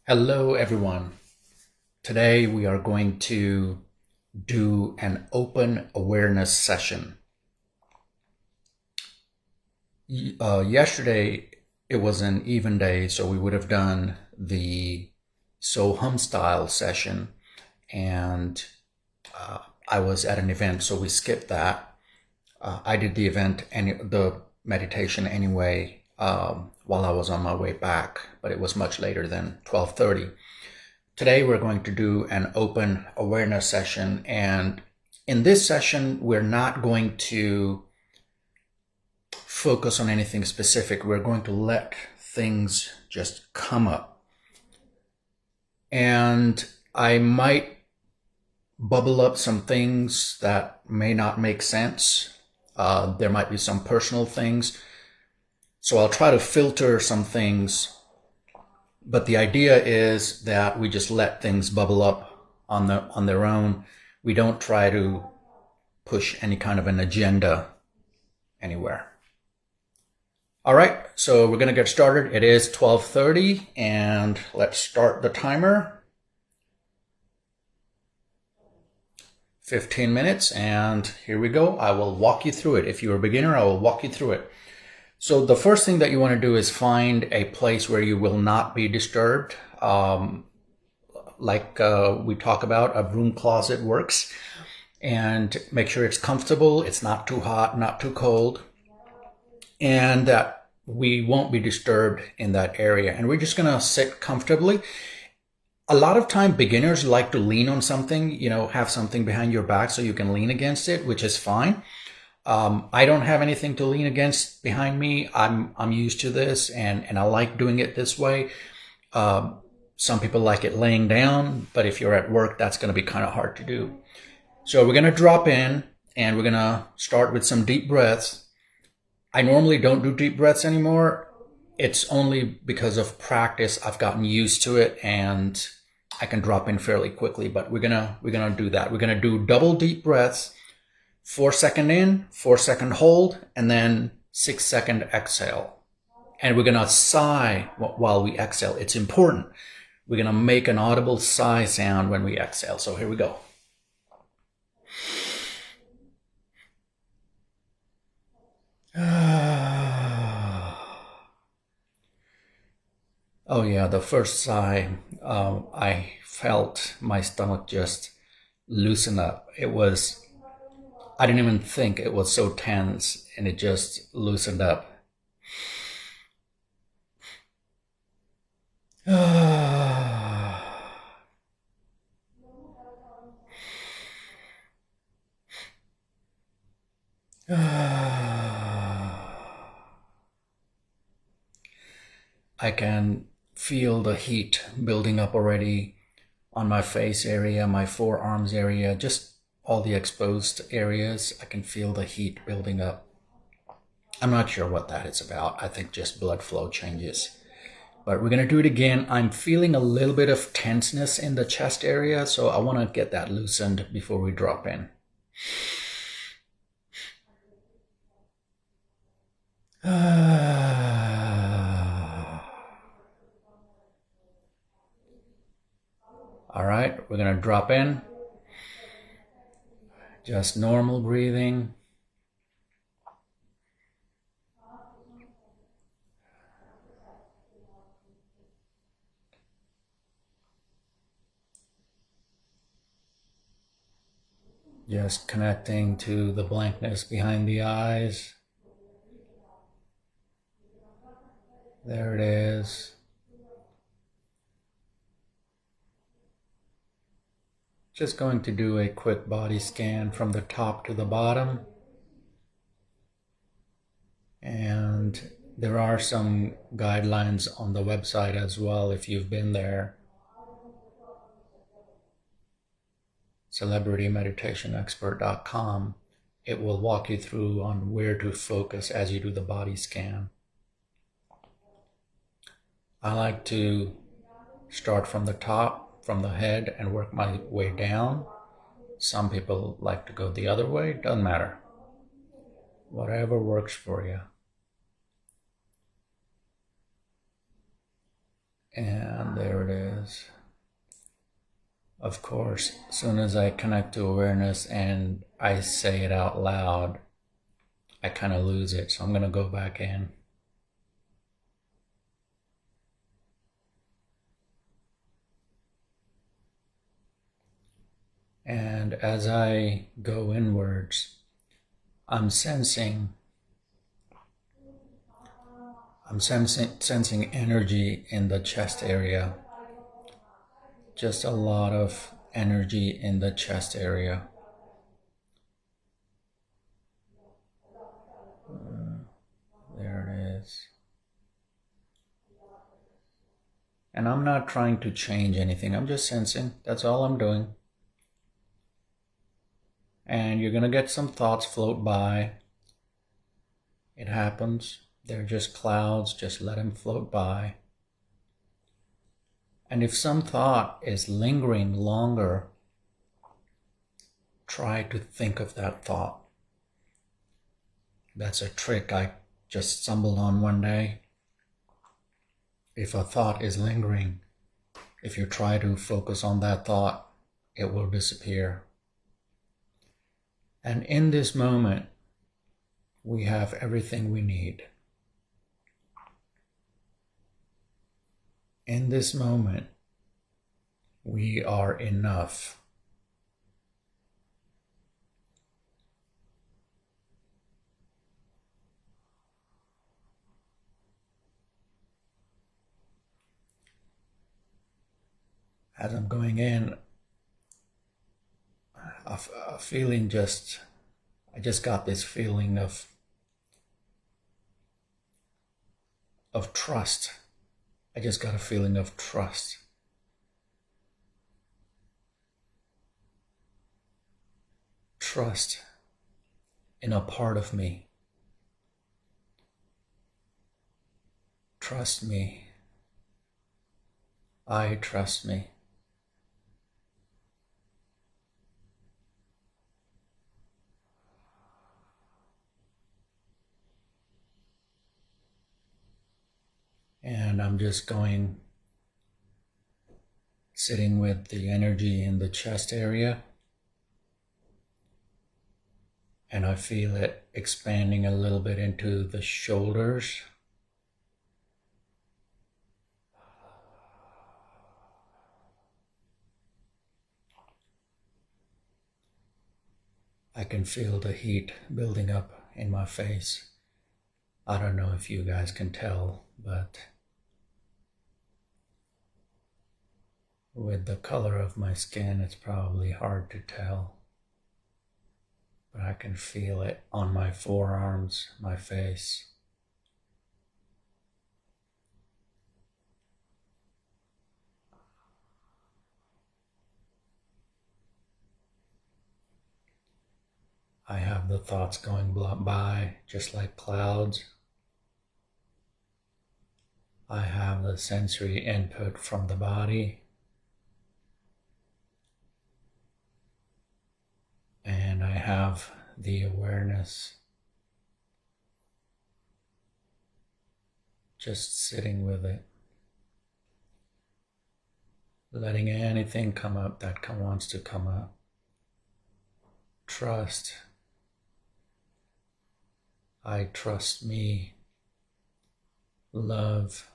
Hello, everyone. Today we are going to do an open awareness session. Yesterday it was an even day, so we would have done the So Hum style session, and I was at an event, so we skipped that. I did the event and the meditation anyway while I was on my way back, but it was much later than 12:30. Today we're going to do an open awareness session, and in this session we're not going to focus on anything specific. We're going to let things just come up. And I might bubble up some things that may not make sense. There might be some personal things. So I'll try to filter some things, but the idea is that we just let things bubble up on their own. We don't try to push any kind of an agenda anywhere. All right, so we're gonna get started. It is 12:30, and let's start the timer. 15 minutes, and here we go. I will walk you through it. If you're a beginner, I will walk you through it. So the first thing that you want to do is find a place where you will not be disturbed. Like we talk about, a broom closet works. And make sure it's comfortable, it's not too hot, not too cold, and that we won't be disturbed in that area. And we're just going to sit comfortably. A lot of time beginners like to lean on something, have something behind your back so you can lean against it, which is fine. I don't have anything to lean against behind me. I'm used to this, and I like doing it this way. Some people like it laying down, but if you're at work, that's going to be kind of hard to do. So we're going to drop in, and we're going to start with some deep breaths. I normally don't do deep breaths anymore. It's only because of practice I've gotten used to it, and I can drop in fairly quickly. But we're gonna do that. We're gonna do double deep breaths. 4-second in, 4-second hold, and then 6-second exhale. And we're gonna sigh while we exhale. It's important. We're gonna make an audible sigh sound when we exhale. So here we go. Oh yeah, the first sigh, I felt my stomach just loosen up. I didn't even think it was so tense, and it just loosened up. I can feel the heat building up already on my face area, my forearms area, just all the exposed areas. I can feel the heat building up. I'm not sure what that is about. I think just blood flow changes. But we're going to do it again. I'm feeling a little bit of tenseness in the chest area, so I want to get that loosened before we drop in. All right, we're going to drop in. Just normal breathing. Just connecting to the blankness behind the eyes. There it is. Just going to do a quick body scan from the top to the bottom. And there are some guidelines on the website as well if you've been there. CelebrityMeditationExpert.com. It will walk you through on where to focus as you do the body scan. I like to start from the top, from the head, and work my way down. Some people like to go the other way. Doesn't matter. Whatever works for you. And there it is. Of course, as soon as I connect to awareness and I say it out loud, I kind of lose it. So I'm going to go back in. And as I go inwards, I'm sensing energy in the chest area. Just a lot of energy in the chest area. There it is. And I'm not trying to change anything. I'm just sensing. That's all I'm doing. And you're going to get some thoughts float by. It happens. They're just clouds. Just let them float by. And if some thought is lingering longer, try to think of that thought. That's a trick I just stumbled on one day. If a thought is lingering, if you try to focus on that thought, it will disappear. And in this moment, we have everything we need. In this moment, we are enough. As I'm going in, a feeling I just got this feeling of trust. I just got a feeling of trust. Trust in a part of me. Trust me. I trust me. And I'm just sitting with the energy in the chest area. And I feel it expanding a little bit into the shoulders. I can feel the heat building up in my face. I don't know if you guys can tell, but with the color of my skin, it's probably hard to tell. But I can feel it on my forearms, my face. I have the thoughts going by just like clouds. I have the sensory input from the body. And I have the awareness just sitting with it. Letting anything come up that wants to come up. Trust. I trust me. Love.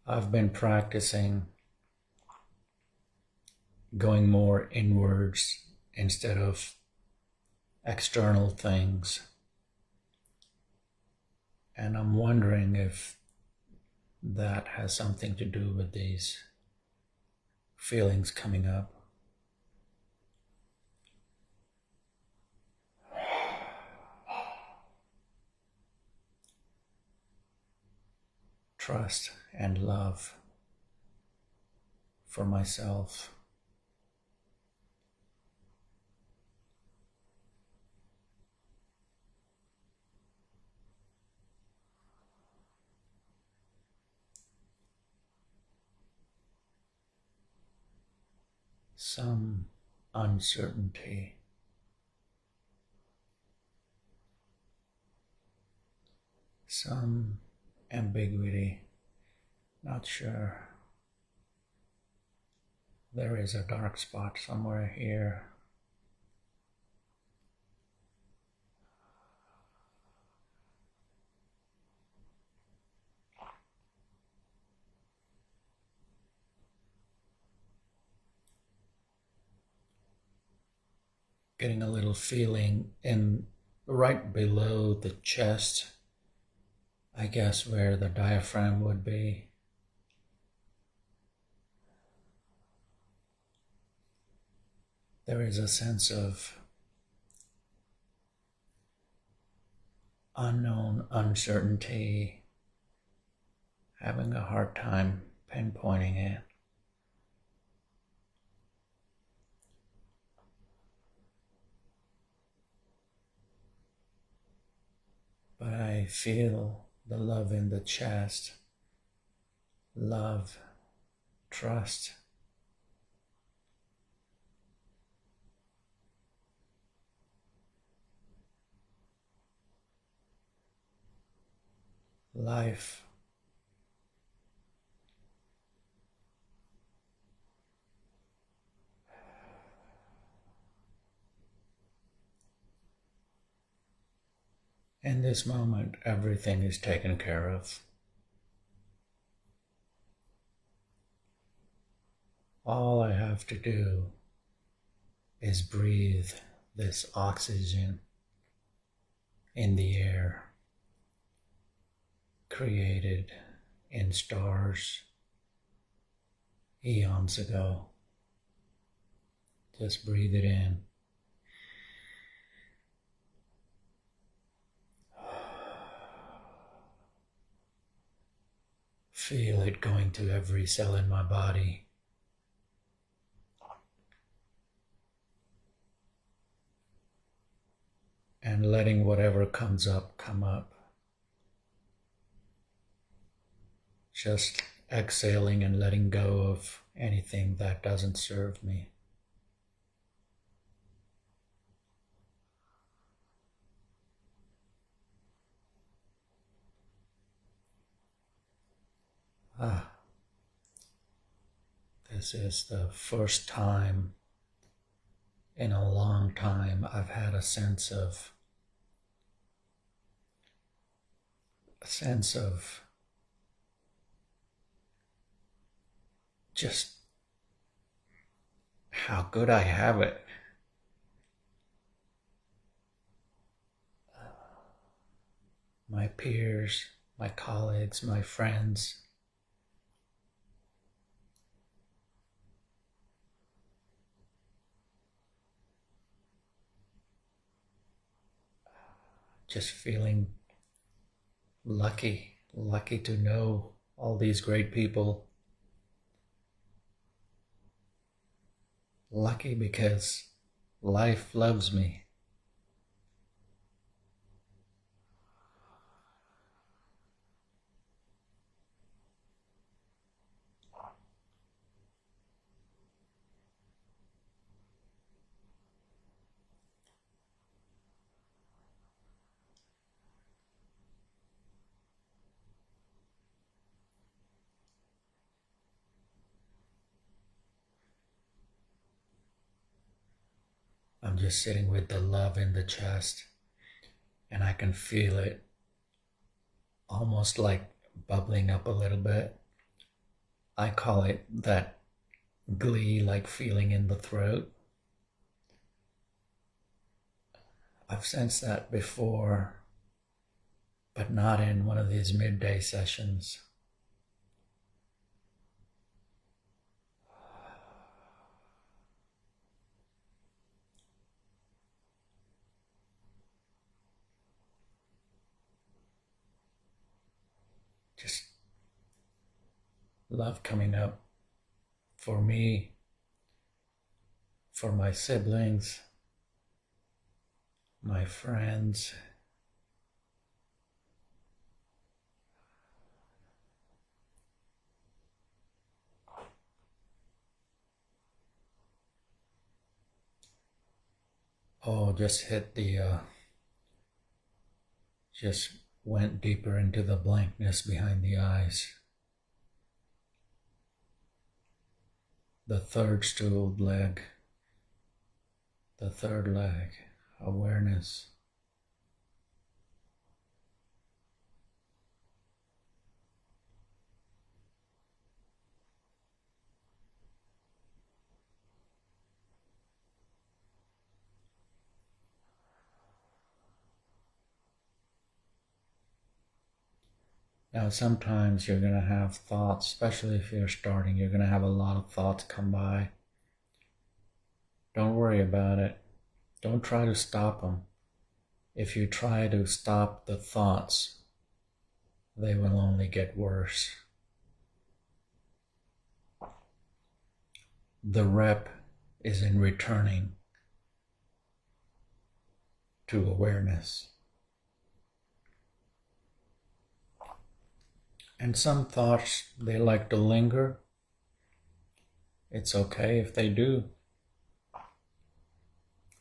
I've been practicing going more inwards instead of external things. And I'm wondering if that has something to do with these feelings coming up. Trust and love for myself. Some some ambiguity. Not sure. There is a dark spot somewhere here. Getting a little feeling in right below the chest, I guess where the diaphragm would be. There is a sense of unknown uncertainty, having a hard time pinpointing it. But I feel the love in the chest, love, trust. Life. In this moment, everything is taken care of. All I have to do is breathe this oxygen in the air, created in stars eons ago. Just breathe it in. Feel it going to every cell in my body. And letting whatever comes up come up. Just exhaling and letting go of anything that doesn't serve me. This is the first time in a long time I've had a sense of just how good I have it. My peers, my colleagues, my friends, just feeling lucky to know all these great people. Lucky because life loves me. I'm just sitting with the love in the chest, and I can feel it almost like bubbling up a little bit. I call it that glee-like feeling in the throat. I've sensed that before, but not in one of these midday sessions. Just love coming up for me, for my siblings, my friends. Oh, just hit the, just went deeper into the blankness behind the eyes. The third stooled leg, the third leg, awareness. Now, sometimes you're going to have thoughts, especially if you're starting, you're going to have a lot of thoughts come by. Don't worry about it. Don't try to stop them. If you try to stop the thoughts, they will only get worse. The rep is in returning to awareness. And some thoughts, they like to linger. It's okay if they do.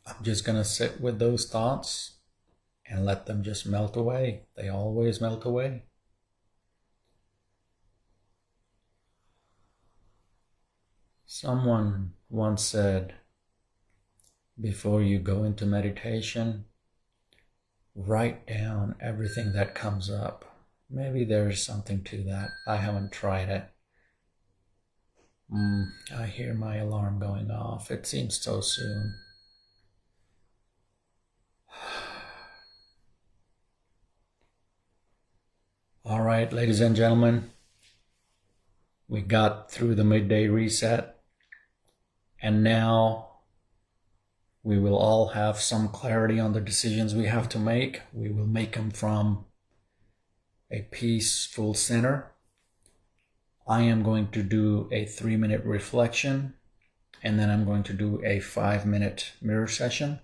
I'm just going to sit with those thoughts and let them just melt away. They always melt away. Someone once said, before you go into meditation, write down everything that comes up. Maybe there's something to that. I haven't tried it. I hear my alarm going off. It seems so soon. All right, ladies and gentlemen, we got through the midday reset, and now we will all have some clarity on the decisions we have to make. We will make them from a peaceful center. I am going to do a 3-minute reflection, and then I'm going to do a 5-minute mirror session.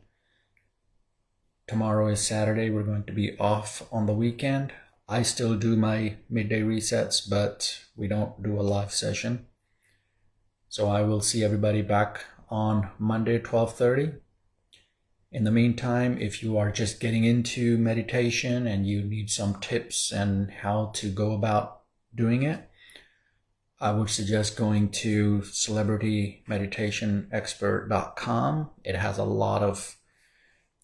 Tomorrow is Saturday. We're going to be off on the weekend. I still do my midday resets, but we don't do a live session. So I will see everybody back on Monday at 12:30. In the meantime, if you are just getting into meditation and you need some tips and how to go about doing it, I would suggest going to celebritymeditationexpert.com. It has a lot of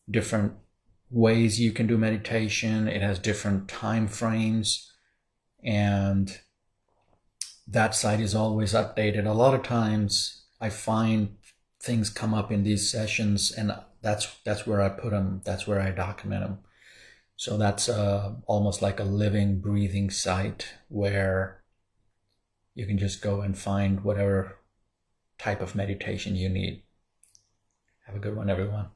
different ways you can do meditation. It has different time frames, and that site is always updated. A lot of times I find things come up in these sessions, and that's where I put them. That's where I document them. So that's almost like a living, breathing site where you can just go and find whatever type of meditation you need. Have a good one, everyone.